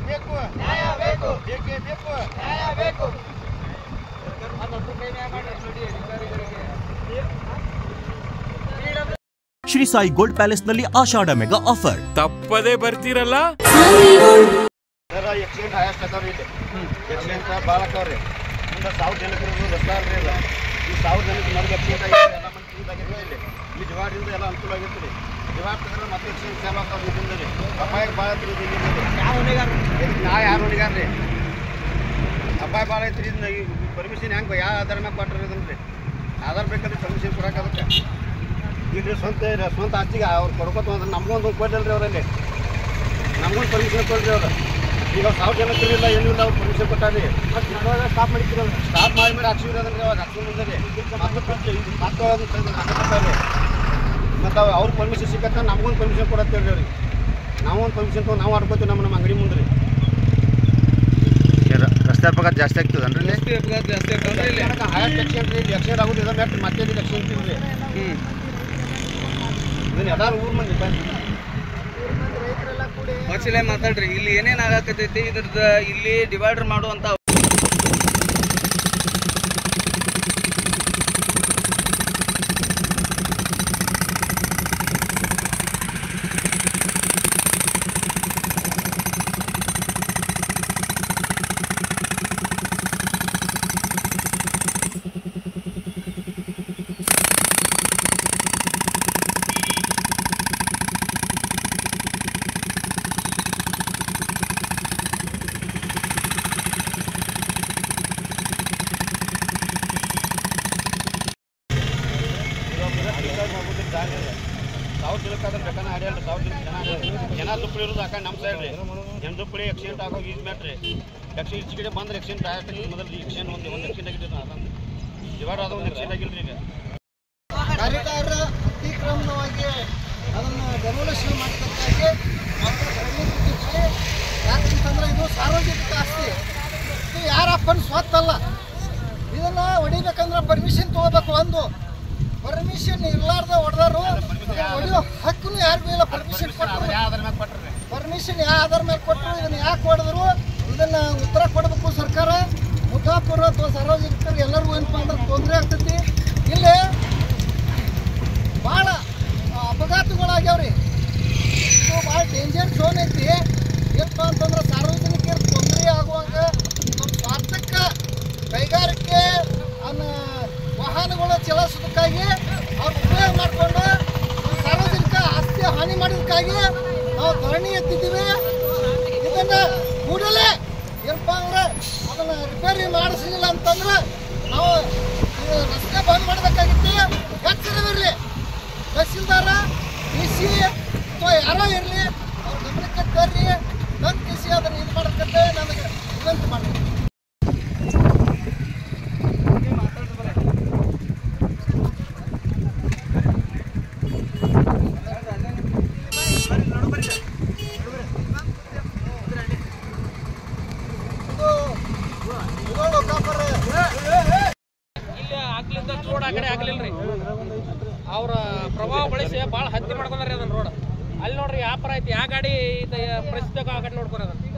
ಬೇಕು ನ್ಯಾಯ ಬೇಕು ಬೇಕೇ ಬೇಕು ನ್ಯಾಯ ಬೇಕು ಶ್ರೀ ಸಾಯಿ ಗೋಲ್ಡ್ ಪ್ಯಾಲೇಸ್ ನಲ್ಲಿ ಆಷಾಢ ಮೆಗಾ ಆಫರ್ ತಪ್ಪದೇ ಬರ್ತೀರಲ್ಲ ಎಕ್ಸಿಡೆಂಟ್ ಹೈಯೆಸ್ಟ್ ಅದಾವ್ರಿ ಇಲ್ಲಿ ಎಕ್ಸಿಡೆಂಟ್ ಭಾಳ ಅದಾವ್ರಿ ಮುಂದೆ 1000 ಜನಕ್ಕೆ ರಸ್ತೆ ಅಲ್ರಿ ಇಲ್ಲ ಈ 1000 ಜನಕ್ಕೆ ನಮ್ಗೆ ಎಕ್ಸಿಡೆಂಟ್ ಆಗಿದೆ ಎಲ್ಲ ಮಂದಿ ಆಗಿರ್ತೀವಿ ಇಲ್ಲಿ ಈ ಡಿವಾರ್ಡಿಂದ ಎಲ್ಲ ಅನುಕೂಲ ಆಗಿರ್ತೀರಿ ಡಿವಾರ್ಡ್ ತೆಗೆದ್ರೆ ಮತ್ತೆ ಎಕ್ಸಿಡೆಂಟ್ ಚಾಲು ಆಗ್ತಾವೆ ಇದರಿಂದ ರೀ ಅಪಾಯಕ್ಕೆ ಭಾಳ ಐತ್ರಿ ನಾ ಯಾರು ಹೊಣಿಗಾರ ರೀ ಅಪಾಯ ಭಾಳ ಐತ್ರಿ ಇದನ್ನ ಈ ಪರ್ಮಿಷನ್ ಹೆಂಗೆ ಯಾವ ಆಧಾರ ಮ್ಯಾಗ ಕೊಟ್ಟರು ಇದನ್ನ ರೀ ಆಧಾರ ಬೇಕಾದ್ರೆ ಪರ್ಮಿಷನ್ ಕೊಡಕ್ಕೆ ಅದಕ್ಕೆ ಈಗ ಸ್ವಂತ ಆಸ್ತಿಗೆ ಅವ್ರು ಕೊಡ್ಕೊತ ಅಂದ್ರೆ ನಮಗೊಂದು ಕೊಡ್ಲಿಲ್ಲ ಅವರಲ್ಲಿ ನಮಗೊಂದು ಪರ್ಮಿಷನ್ ಕೊಡ್ರಿ ಅವರು ಈಗ 1000 ಜನ ತಿರ್ಲಿಲ್ಲ ಏನಿಲ್ಲ ಅವ್ರು ಪರ್ಮಿಷನ್ ಕೊಟ್ಟಾರಿ ಸ್ಟಾಪ್ ಮಾಡಿದ್ರಲ್ಲ ಸ್ಟಾಪ್ ಮಾಡಿ ಹಾಕ್ಸಿರೋದ್ರಿ ಅವಾಗ ಹಾಕ್ಸಿ ಮುಂದೆ ಮತ್ತು ಅವ್ರ ಪರ್ಮಿಷನ್ ಸಿಕ್ಕತ್ತ ನಮಗೊಂದು ಪರ್ಮಿಷನ್ ಕೊಡತ್ತೇಳಿ ಅವ್ರಿಗೆ ನಾವೊಂದು ಪರ್ಮಿಷನ್ ತೊಗೊಂಡು ನಾವು ಆಡ್ಕೋತೀವಿ ನಮ್ಮ ಅಂಗಡಿ ಮುಂದೆ ರೀ ರಸ್ತೆ ಅಪಘಾತ ಜಾಸ್ತಿ ಆಗ್ತದನ್ರಿ ಹೈಯೆಸ್ಟ್ ಎಕ್ಸಿಡೆಂಟ್ ರೀ ಎಕ್ಸಿಡೆಂಟ್ ಆಗೋದು ಇದ ಮ್ಯಾಟ್ ಮತ್ತೆ ಎಕ್ಸಿಡೆಂಟ್ ಇಲ್ರಿ ಇದನ್ನ ಎಲ್ಲಾರು ಊರ್ ಮಂದಿ ಮಚ್ಚಲೆ ಮಾತಾಡ್ರಿ ಇಲ್ಲಿ ಏನೇನ್ ಆಗಕತ್ತೈತಿ ಇದ್ರದ್ದು ಇಲ್ಲಿ ಡಿವೈಡರ್ ಮಾಡುವಂತ ಸಾವಿರ ಜನಕ್ಕಾದ್ರೆ ಬೇಕಾನ ಅಡ್ಯಾಡ್ರಿ 1000 ಜನ ದುಪ್ಪಳಿ ಇರೋದು ಆ ಕಡೆ ನಮ್ಮ ಸೈಡ್ ರೀ ಜನ ದುಪ್ಪಳಿ ಎಕ್ಸಿಡೆಂಟ್ ಆಗೋ ಯೂಸ್ ಮಾಡ್ರಿ ಎಕ್ಸಿಡೆಂಟ್ ಈಚೆ ಕಡೆ ಬಂದ್ರೆ ಎಕ್ಸಿಡೆಂಟ್ ಆಗತ್ತೆ ಮೊದಲು ಎಕ್ಸಿಡೆಂಟ್ ಒಂದು ಎಕ್ಸಿಡೆಂಟ್ ಆಗಿದ್ದು ಅದೊಂದು ಇವಾಗ ಅದೊಂದು ಎಕ್ಸಿಡೆಂಟ್ ಆಗಿಲ್ರಿ ಈಗ ಕಾರ್ಯಕಾರ ಅತಿಕ್ರಮಣವಾಗಿ ಅದನ್ನು ಡೆಮೊಲಿಷನ್ ಮಾಡಿದ್ದಕ್ಕಾಗಿ ಯಾಕಂತಂದ್ರೆ ಇದು ಸಾರ್ವಜನಿಕ ಆಸ್ತಿ ಇದು ಯಾರ ಅಪ್ಪನ ಸ್ವತ್ತಲ್ಲ ಇದನ್ನು ಹೊಡಿಬೇಕಂದ್ರೆ ಪರ್ಮಿಷನ್ ತೊಗೋಬೇಕು ಒಂದು ಪರ್ಮಿಷನ್ ಇರ್ಲಾರ್ದ ಹೊಡೆದಾರು ಹೊಡೆಯೋ ಹಕ್ಕೂ ಯಾರಿಗೂ ಇಲ್ಲ ಪರ್ಮಿಷನ್ ಪರ್ಮಿಷನ್ ಯಾವ ಆಧಾರ ಮೇಲೆ ಕೊಟ್ಟರು ಇದನ್ನು ಯಾಕೆ ಹೊಡೆದ್ರು ಇದನ್ನು ಉತ್ತರ ಕೊಡಬೇಕು ಸರ್ಕಾರ ಮುಖಾಪುರ ಅಥವಾ ಸಾರ್ವಜನಿಕರಿಗೆ ಎಲ್ಲರಿಗೂ ಏನಪ್ಪ ಅಂದ್ರೆ ತೊಂದರೆ ಆಗ್ತೈತಿ ಇಲ್ಲಿ ಭಾಳ ಅಪಘಾತಗಳಾಗ್ಯಾವ್ರಿ ಇದು ಭಾಳ ಡೇಂಜರ್ ಝೋನ್ ಐತಿ ಏನಪ್ಪ ಅಂತಂದ್ರೆ ಸಾರ್ವಜನಿಕರಿಗೆ ತೊಂದರೆ ಆಗುವಾಗ ನಮ್ಮ ಸ್ವಾರ್ಥಕ್ಕ ಕೈಗಾರಿಕೆ ವಾಹನಗಳು ಚಲಾಯಿಸೋದಕ್ಕಾಗಿ ಅವ್ರು ಉಪಯೋಗ ಮಾಡಿಕೊಂಡು ಸಾರ್ವಜನಿಕ ಆಸ್ತಿ ಹಾನಿ ಮಾಡೋದಕ್ಕಾಗಿ ನಾವು ಧರಣಿ ಎತ್ತಿದ್ದೀವಿ ಇದನ್ನು ಕೂಡಲೇ ಏನಪ್ಪ ಅಂದ್ರೆ ಅದನ್ನು ರಿಪೇರಿ ಮಾಡಿಸಲಿಲ್ಲ ಅಂತಂದ್ರೆ ನಾವು ರಸ್ತೆ ಬಂದ್ ಮಾಡಬೇಕಾಗಿತ್ತು ಎಚ್ಚರವಿರಲಿ ತಹಸೀಲ್ದಾರ DC ಅಥವಾ ಯಾರೋ ಇರಲಿ ಅವ್ರ ಗಮನಕ್ಕೆ ತರ್ರಿ ತಂದು ಕಿಸಿ ಅದನ್ನು ಇದು ಮಾಡೋದಕ್ಕೆ ನನಗೆ ವಿನಂತಿ ಮಾಡಿ ರೋಡ್ ಆ ಕಡೆ ಆಗ್ಲಿಲ್ರಿ ಅವ್ರ ಪ್ರಭಾವ ಬಳಸಿ ಭಾಳ ಹತ್ತಿ ಮಾಡ್ಕೊಂಡ್ರಿ ಅದನ್ನ ರೋಡ್ ಅಲ್ಲಿ ನೋಡ್ರಿ ವ್ಯಾಪಾರ ಐತಿ ಯಾವ ಗಾಡಿ ಪರಿಸ್ಥಿತಿ ಆ ಕಡೆ ನೋಡ್ಕೊರ ಅದನ್ನ